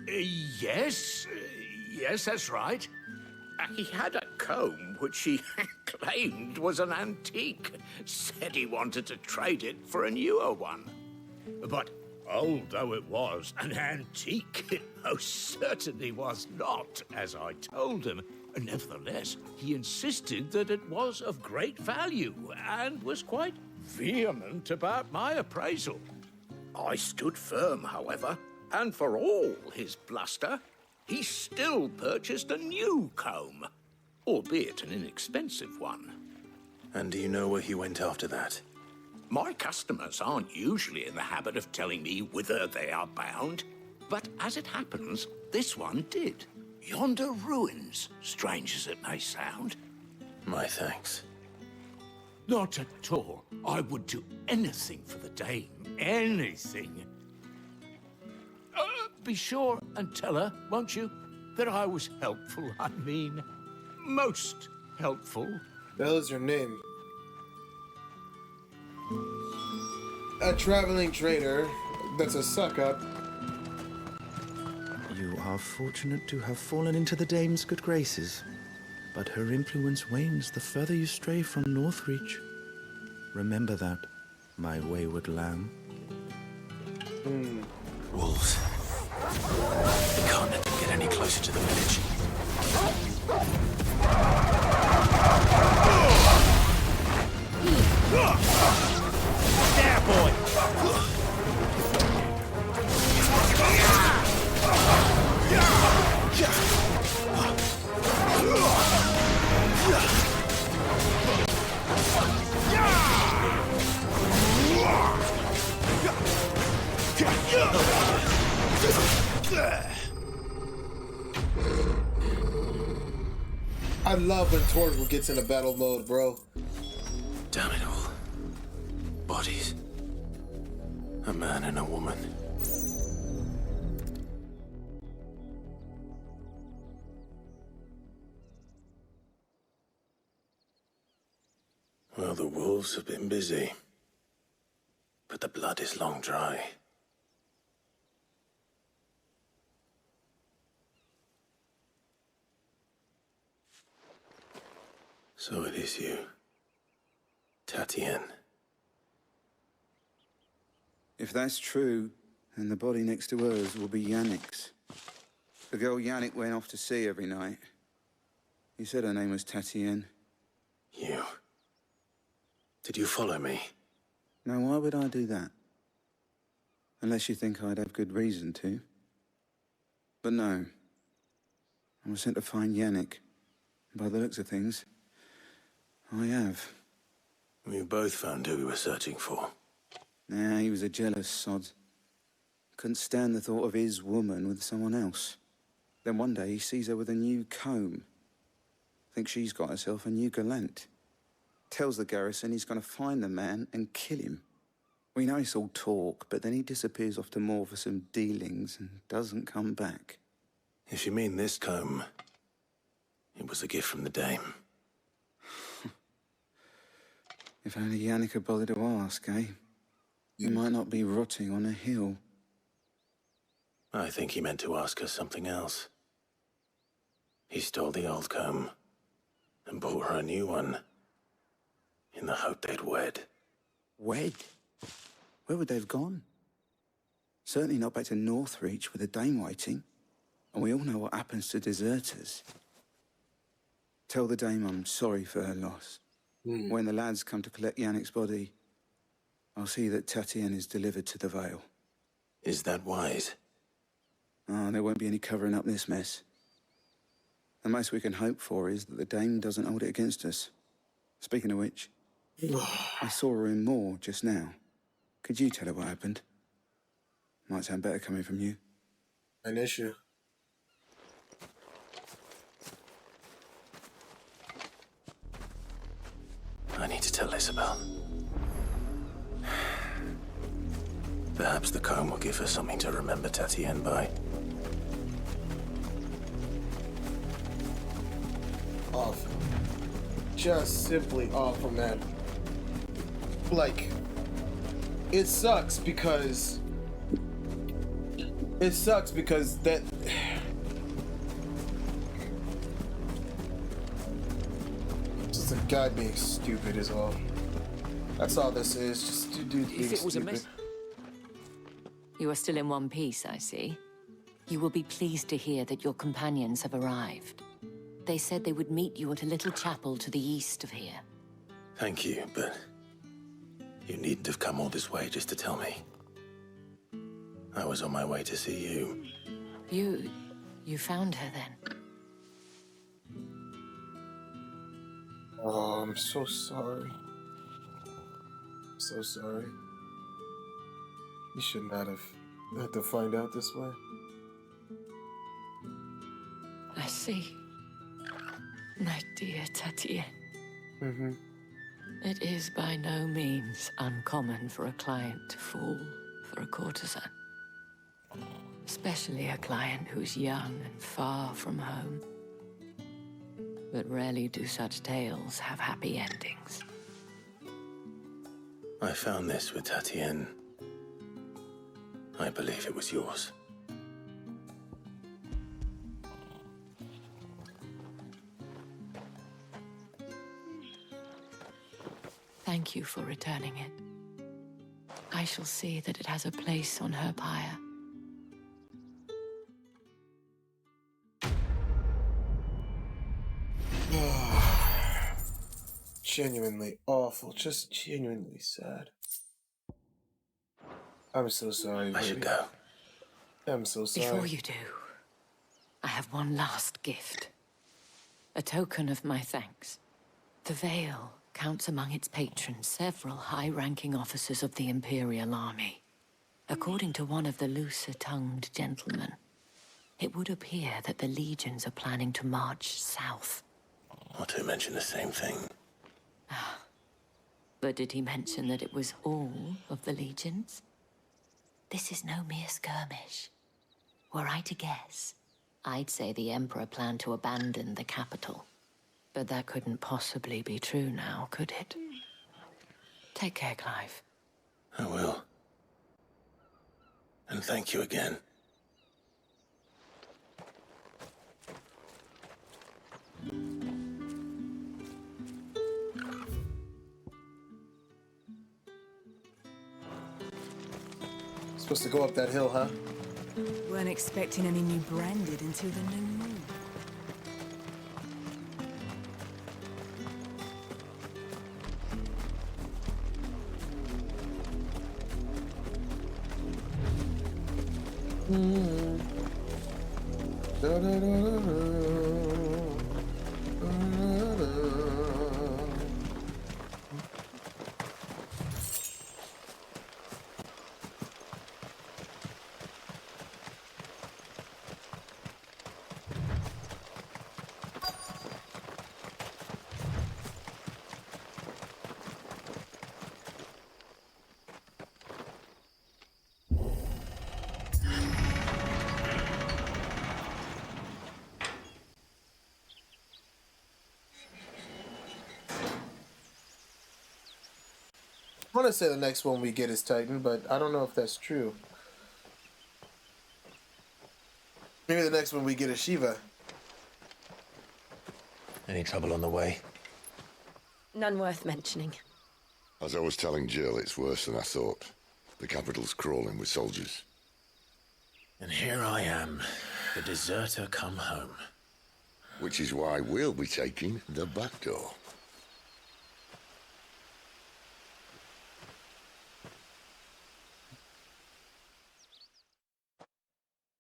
Yes, that's right. He had a comb which he claimed was an antique. Said he wanted to trade it for a newer one. But old though it was, an antique it most certainly was not, as I told him. Nevertheless, he insisted that it was of great value and was quite vehement about my appraisal. I stood firm, however, and for all his bluster, he still purchased a new comb, albeit an inexpensive one. And do you know where he went after that? My customers aren't usually in the habit of telling me whither they are bound, but as it happens, this one did. Yonder ruins, strange as it may sound. My thanks. Not at all. I would do anything for the dame. Anything. Be sure and tell her, won't you, that I was helpful. I mean, most helpful. The hell is your name? A traveling trader that's a suck-up. You are fortunate to have fallen into the dame's good graces, but her influence wanes the further you stray from Northreach. Remember that, my wayward lamb. Wolves. We can't let them get any closer to the village. There, boy! I love when Torgal gets into battle mode, bro. Damn it all. Bodies. A man and a woman. Well, the wolves have been busy. But the blood is long dry. So it is you, Tatienne. If that's true, then the body next to hers will be Yannick's. The girl Yannick went off to see every night. He said her name was Tatienne. You. Did you follow me? Now, why would I do that? Unless you think I'd have good reason to. But no. I was sent to find Yannick. By the looks of things, I have. We both found who we were searching for. Nah, he was a jealous sod. Couldn't stand the thought of his woman with someone else. Then one day he sees her with a new comb. Thinks she's got herself a new gallant. Tells the garrison he's going to find the man and kill him. We know it's all talk, but then he disappears off to Moor for some dealings and doesn't come back. If you mean this comb, it was a gift from the dame. If only Yannick had bothered to ask, eh? He might not be rotting on a hill. I think he meant to ask her something else. He stole the old comb and bought her a new one in the hope they'd wed. Wed? Where would they have gone? Certainly not back to Northreach with a dame waiting. And we all know what happens to deserters. Tell the dame I'm sorry for her loss. When the lads come to collect Yannick's body, I'll see that Tatienne is delivered to the Vale. Is that wise? Ah, there won't be any covering up this mess. The most we can hope for is that the dame doesn't hold it against us. Speaking of which, I saw her in Moor just now. Could you tell her what happened? Might sound better coming from you. An issue. I need to tell Isabel. Perhaps the comb will give her something to remember Tatienne by. Off. Just simply off from that. Like, it sucks because that. Just a guy being stupid is all. That's all this is. Just a dude being If it was stupid. a mess. You are still in one piece, I see. You will be pleased to hear that your companions have arrived. They said they would meet you at a little chapel to the east of here. Thank you, but You needn't have come all this way just to tell me. I was on my way to see you. You found her then? Oh, I'm so sorry. I'm so sorry. You should not have had to find out this way. I see. My dear Tatienne. Mm-hmm. It is by no means uncommon for a client to fall for a courtesan. Especially a client who's young and far from home. But rarely do such tales have happy endings. I found this with Tatienne. I believe it was yours. Thank you for returning it. I shall see that it has a place on her pyre. Genuinely awful. Just genuinely sad. I'm so sorry. I should go. I'm so sorry. Before you do, I have one last gift. A token of my thanks. The Vale counts among its patrons several high-ranking officers of the Imperial Army. According to one of the looser-tongued gentlemen, it would appear that the legions are planning to march south. Or to mention the same thing. But did he mention that it was all of the legions? This is no mere skirmish. Were I to guess, I'd say the Emperor planned to abandon the capital. But that couldn't possibly be true now, could it? Take care, Clive. I will. And thank you again. Supposed to go up that hill, huh? Weren't expecting any new branded until the new moon. I want to say the next one we get is Titan, but I don't know if that's true. Maybe the next one we get is Shiva. Any trouble on the way? None worth mentioning. As I was telling Jill, it's worse than I thought. The capital's crawling with soldiers. And here I am, the deserter come home. Which is why we'll be taking the back door.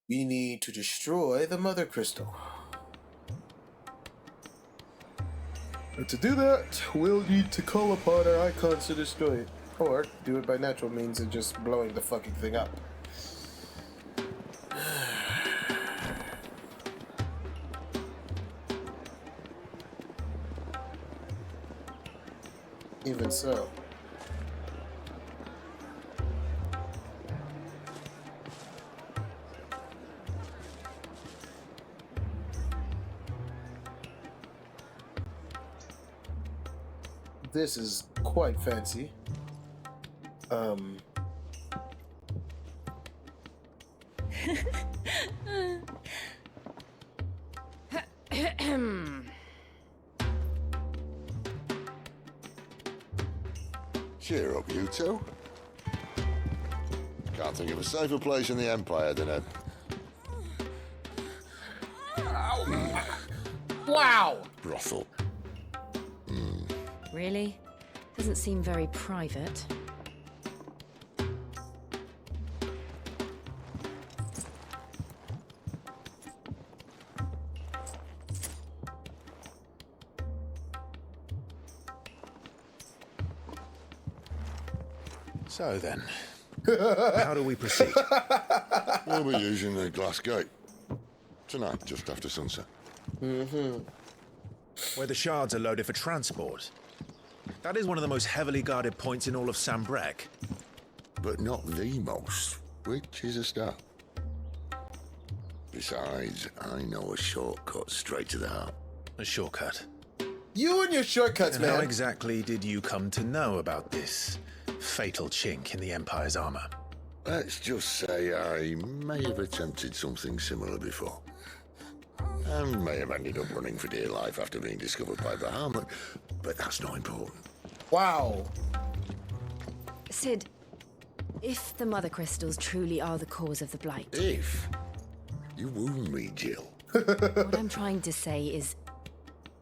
We need to destroy the Mother Crystal. And to do that, we'll need to call upon our icons to destroy it. Or do it by natural means and just blowing the fucking thing up. Even so. This is quite fancy. Cheer up, you two. Can't think of a safer place in the Empire than a... Wow! brothel. Really? Doesn't seem very private. So then, how do we proceed? We'll be using the glass gate. Tonight, just after sunset. Where the shards are loaded for transport. That is one of the most heavily guarded points in all of Sambrek. But not the most, which is a start. Besides, I know a shortcut straight to the heart. A shortcut? You and your shortcuts, And man. how exactly did you come to know about this fatal chink in the Empire's armor? Let's just say I may have attempted something similar before. And may have ended up running for dear life after being discovered by Bahamut, but that's not important. Wow. Sid, if the Mother Crystals truly are the cause of the Blight... If? You wound me, Jill. What I'm trying to say is,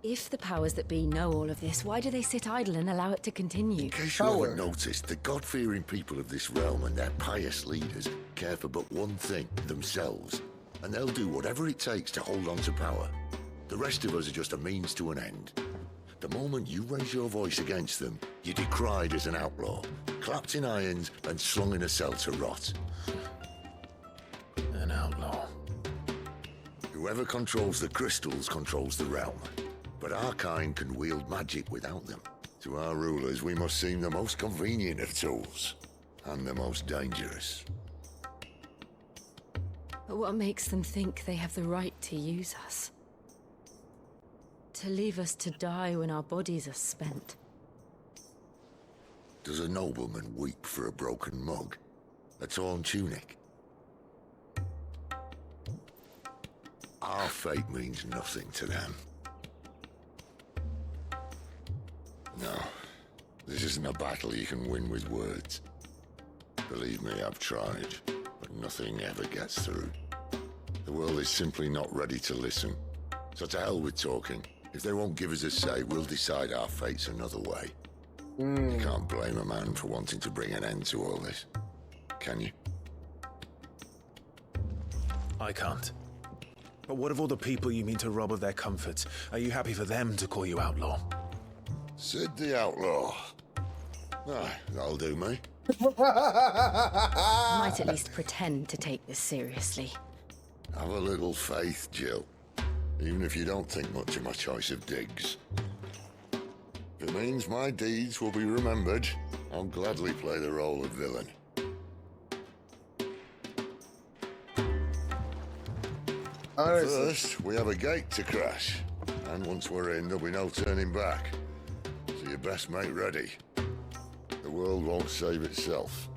if the powers that be know all of this, why do they sit idle and allow it to continue? In case you haven't noticed, the God-fearing people of this realm and their pious leaders care for but one thing, themselves. And they'll do whatever it takes to hold on to power. The rest of us are just a means to an end. The moment you raise your voice against them, you're decried as an outlaw, clapped in irons and slung in a cell to rot. An outlaw. Whoever controls the crystals controls the realm. But our kind can wield magic without them. To our rulers, we must seem the most convenient of tools. And the most dangerous. But what makes them think they have the right to use us? To leave us to die when our bodies are spent? Does a nobleman weep for a broken mug? A torn tunic? Our fate means nothing to them. No, this isn't a battle you can win with words. Believe me, I've tried, but nothing ever gets through. The world is simply not ready to listen. So to hell with talking. If they won't give us a say, we'll decide our fates another way. You can't blame a man for wanting to bring an end to all this, can you? I can't. But what of all the people you mean to rob of their comforts? Are you happy for them to call you outlaw? Sid the Outlaw. Aye, that'll do me. Might at least pretend to take this seriously. Have a little faith, Jill. Even if you don't think much of my choice of digs. If it means my deeds will be remembered, I'll gladly play the role of villain. First, we have a gate to crash. And once we're in, there'll be no turning back. So you best make ready. The world won't save itself.